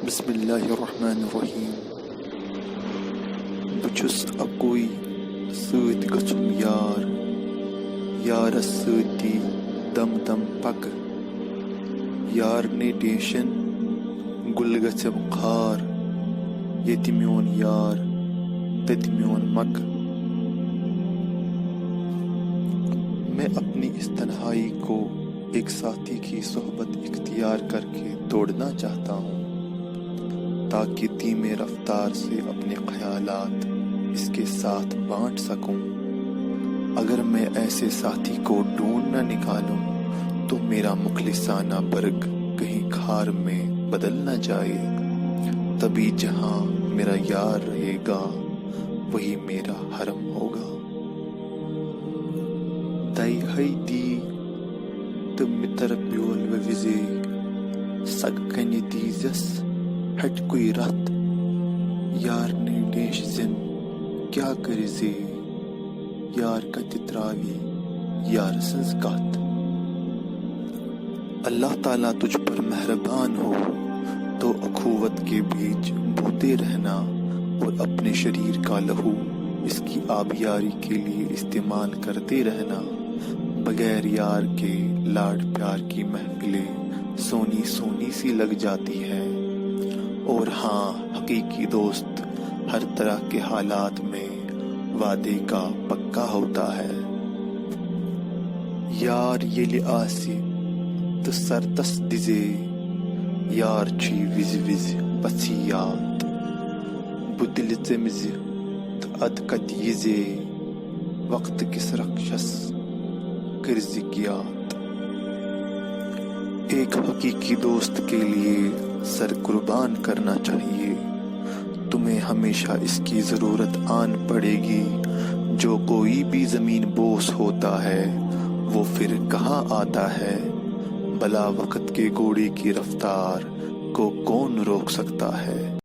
بسم اللہ الرحمن الرحیم بچس اکوئی ست گژھم یار یارس ستی دم دم پک یار نے ٹیشن گل گژھم خار یتہِ میون یار تتہِ میون مک میں اپنی اس تنہائی کو ایک ساتھی کی صحبت اختیار کر کے توڑنا چاہتا ہوں تاکہ دھیمے رفتار سے اپنے خیالات اس کے ساتھ بانٹ سکوں۔ اگر میں ایسے ساتھی کو ڈھونڈ نہ نکالوں تو میرا مخلصانہ برگ کہیں کھار میں بدل نہ جائے، تبھی جہاں میرا یار رہے گا وہی میرا حرم ہوگا۔ دائی ہے دی تو متر بیول وزے سگ کنہِ دیزس ہٹ کوئی رت یار نے ڈیش زن کیا کر زے یار کتہِ تراوی یار سنز کت۔ اللہ تعالیٰ تجھ پر مہربان ہو تو اخوت کے بیچ بوتے رہنا اور اپنے شریر کا لہو اس کی آبیاری کے لیے استعمال کرتے رہنا۔ بغیر یار کے لاڈ پیار کی محفلیں سونی سونی سی لگ جاتی ہے، اور ہاں حقیقی دوست ہر طرح کے حالات میں وعدے کا پکا ہوتا ہے۔ یار ییٚلہِ آسہِ تہٕ سرتس دِزے یار چھُے وِزِ وِزِ پژھی یاد بہٕ دِلہِ ژٔمۍ زِ تہٕ اَدٕ کتہِ یِزے وقت کِس رخشس کٔرزِ یاد۔ ایک حقیقی دوست کے لیے سر قربان کرنا چاہیے، تمہیں ہمیشہ اس کی ضرورت آن پڑے گی۔ جو کوئی بھی زمین بوس ہوتا ہے وہ پھر کہاں آتا ہے، بلا وقت کے گھوڑے کی رفتار کو کون روک سکتا ہے۔